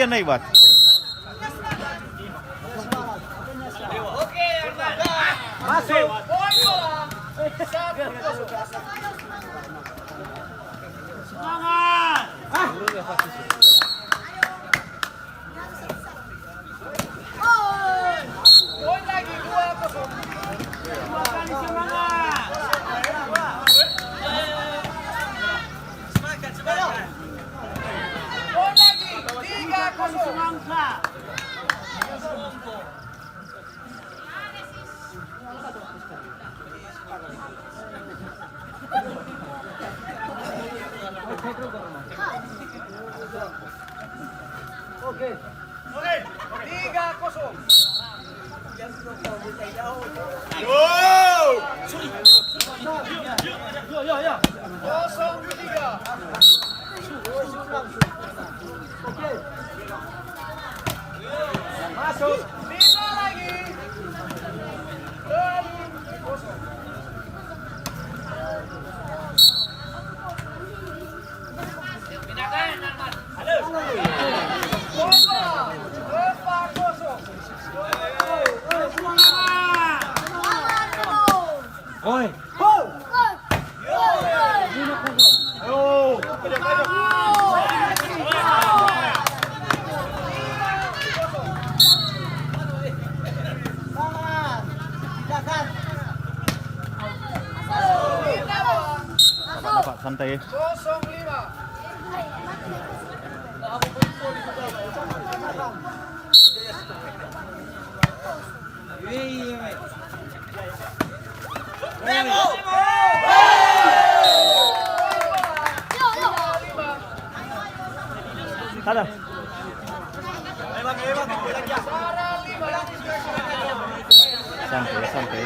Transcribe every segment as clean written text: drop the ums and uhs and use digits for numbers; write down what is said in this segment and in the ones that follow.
Naik bat. Masuk. Semangat. Poin lagi 2-0. Dua kali semangat. Semangat. Poin lagi 3-0. Semangat. Oke. 3-0. Yo. 0-3. Oke. Masuk. Bisa lagi. 2-0. Oi. Pak santai. 05. Ada. Santai.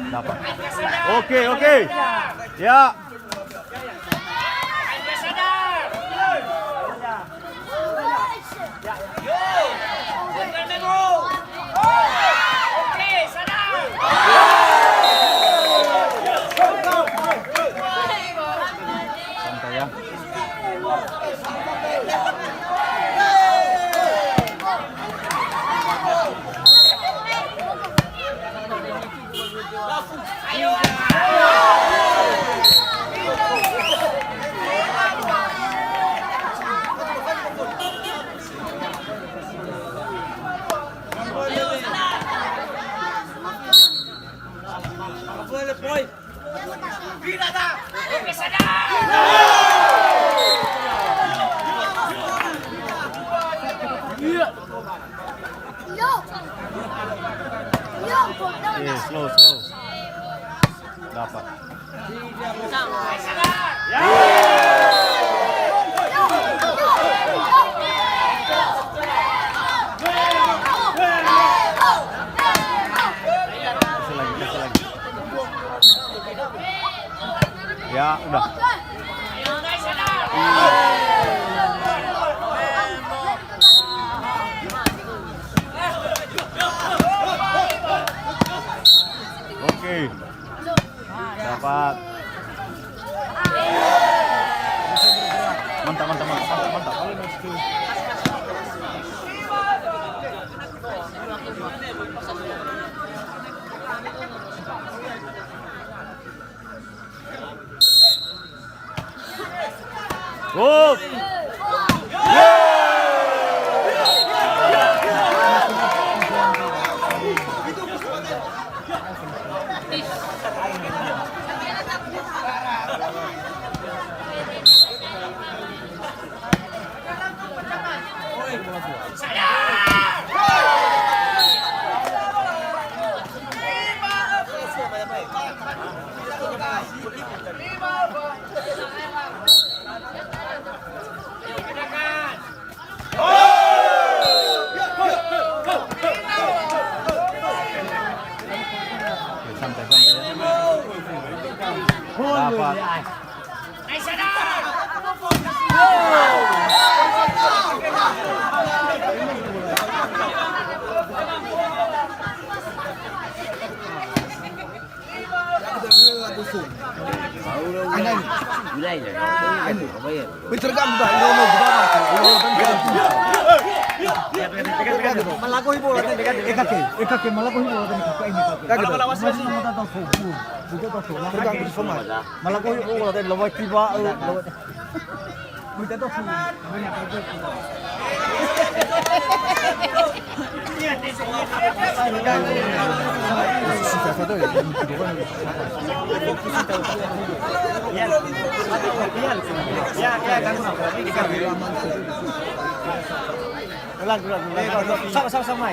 Dapat. Oke. Ya. Santai ya. Slow. Dapat. Kasih lagi. Ya, udah. Oke. Dapat. Mantap. Oh. Dapat. Pinter kan udah ini mau berapa? Malakoi bola tadi kan. Ekake malakoi bola tadi kakak ini kakak. Kagak Masih mau tahu full. Juga tahu full. Tergantung semua. Malakoi bola tadi lewat tiba lewat. Kita tahu full. Banyak aja. Sama-sama.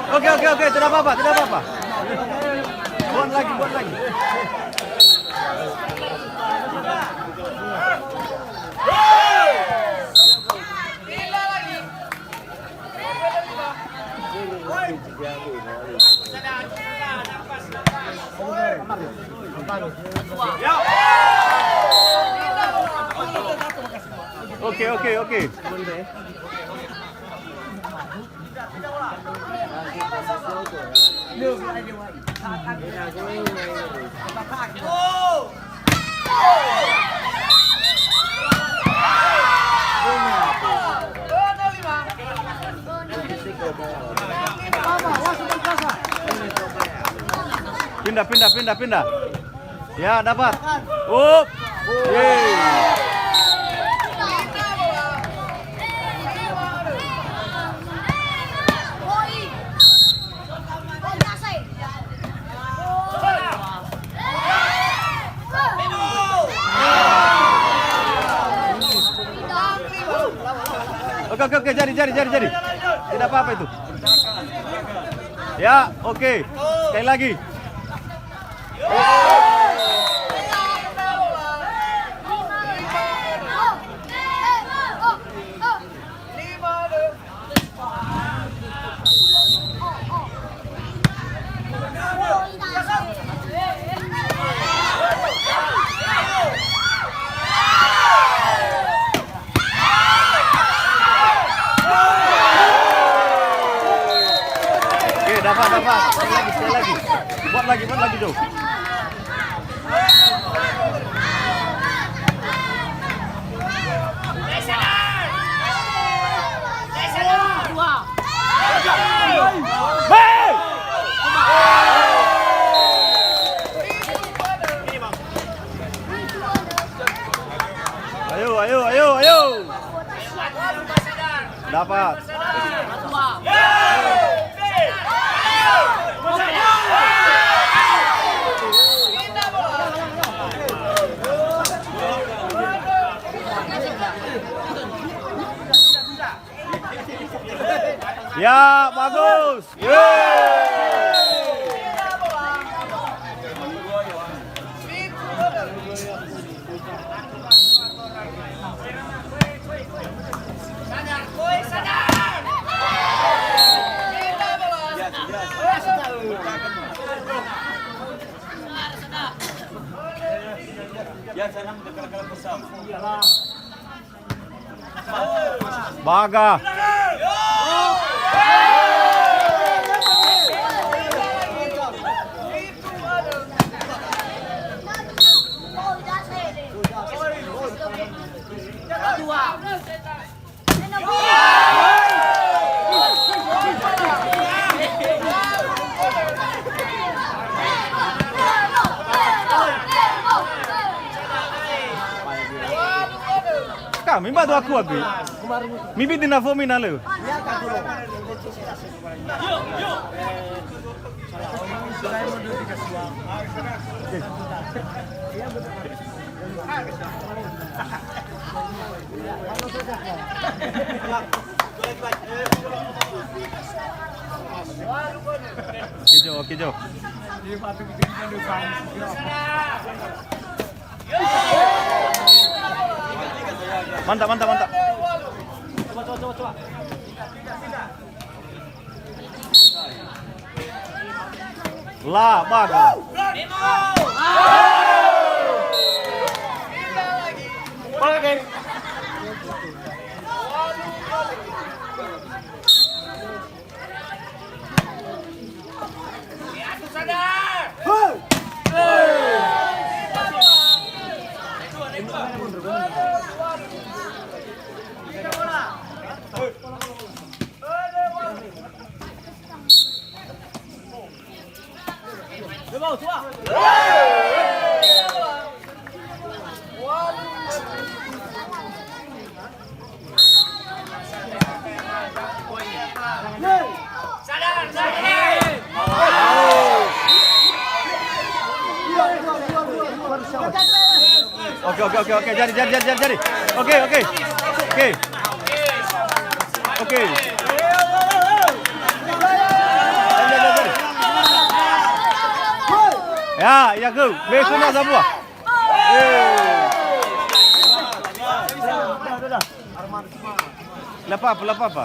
Oke, tidak apa-apa. Buat lagi. Oke. Pindah. Ya, dapat. Up. Yeay. Oke, jadi. Tidak apa-apa itu. Ya, oke. Sekali lagi. Dapat. Sekali lagi. Buat lagi, Jo. Ayo. Dapat. Ya, bagus. Baga. Kak, mimba tu aku. Mimpi tina fomi nalu. Oke Jo. Mantap. Coba. Lah, bagus. Pakai. Oke. Jadi. Oke. Ya go. Besoknya semua. Apa?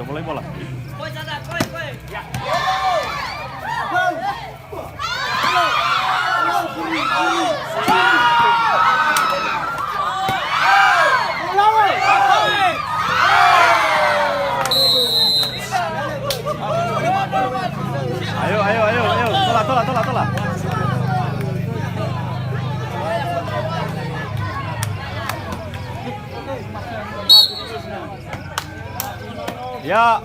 Mulai bola. Ayo. Tolak. Ya.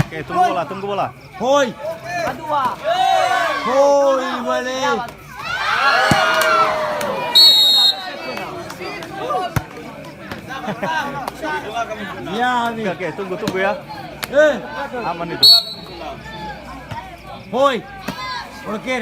Oke, tunggu bola. Hoi. Hoi, balik. Ya, nih. Oke, tunggu ya. Aman itu. Hoi. Oke.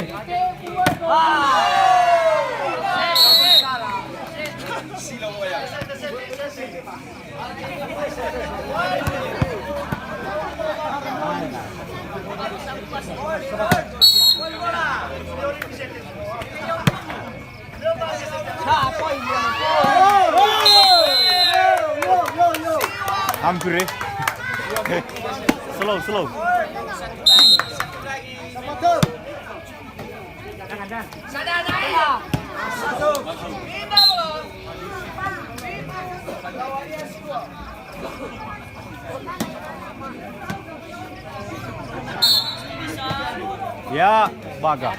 Hampir ya. Slow. Sadar. Lawannya Siwa. Ya, Baga.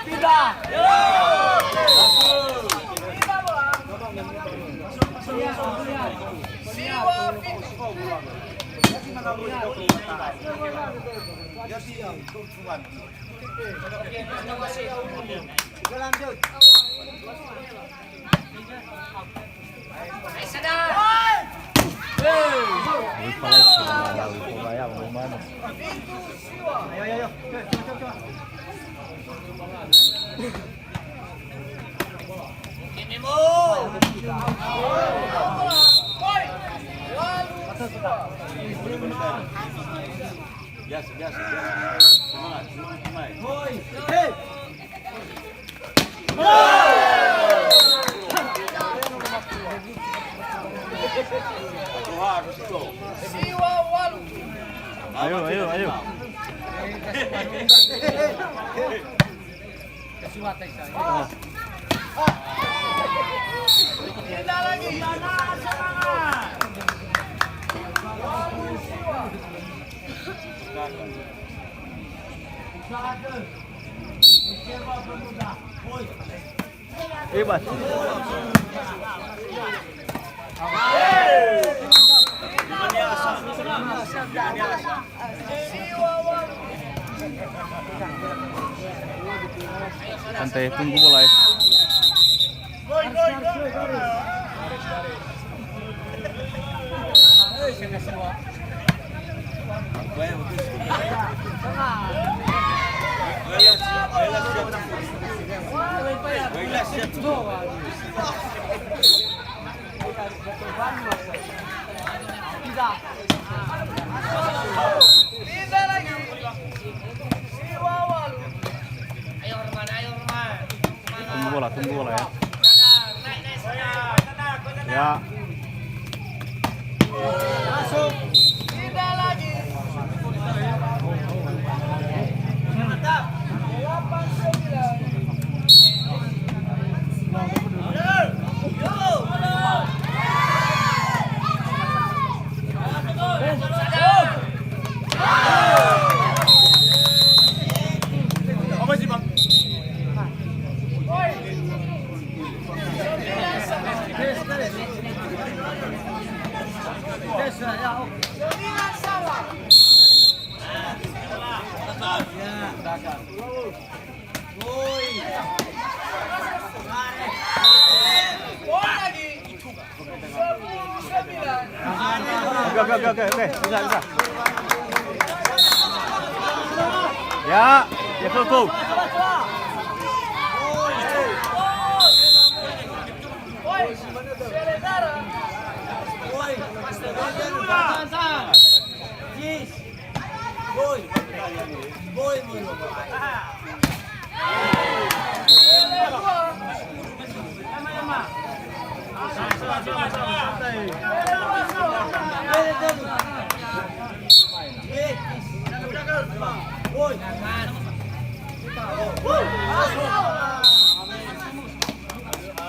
Siwa Fitri. Pintu Siwa. Ayo. Coba. Woi. Walu Siwa. Biasa. Semangat. Siwa Walu. Ayo. Tidak lagi. Hebat. Siwa Walu. Santai, tunggu mulai. Tidak lagi. Siwa Walu. Tunggu bola ya. Ya. Tidak lagi. 89. Sembilan sama. Gol lagi. 9. Oke. Bisa. Ya, full. Woi, Seledara.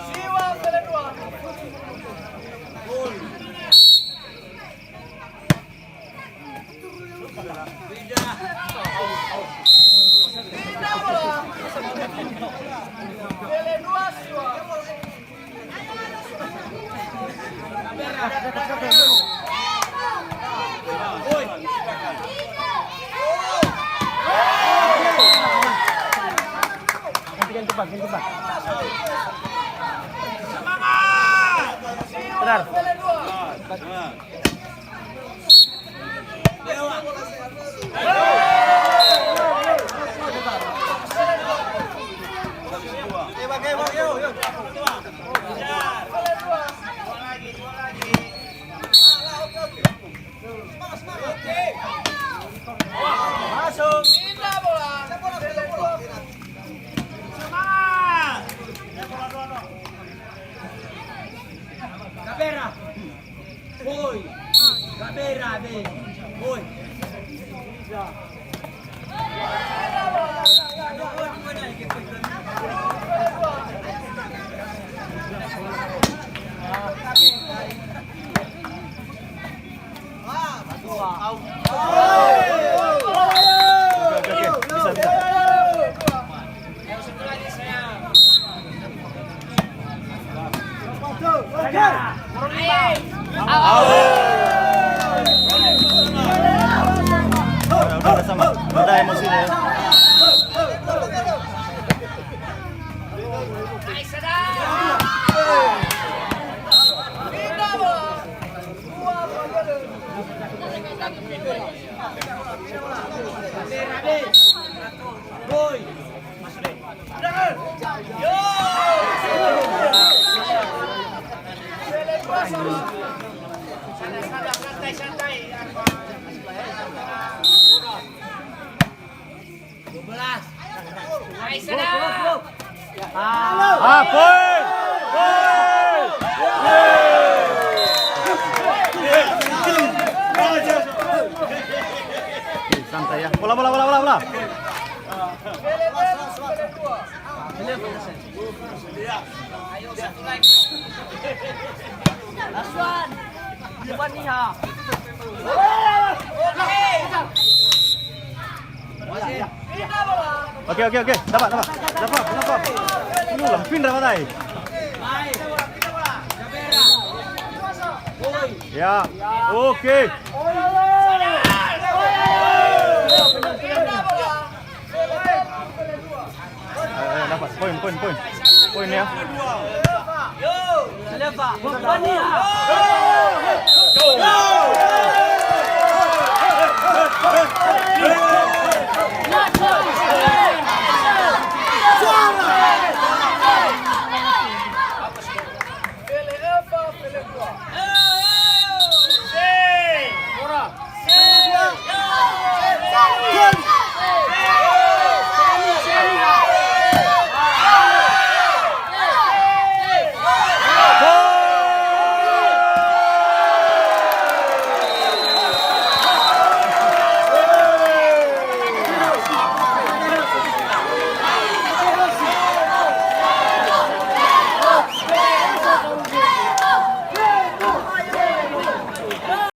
Siwa Seledua. Tidak bola. Seledua Siwa. Ganti cepat. Siwa Seledua. Masuk. Tidak bola. Seledua. Capera. Voy. Capera, ve. Voy. Udah sama. Udah emosinya ya. Pindah bola. Dua bola. Poin! Santai ya. Bola. Oke. Dapat. Lu lempin dapat ay. Ya. Oke. Dapat poin. Poin ya. Go!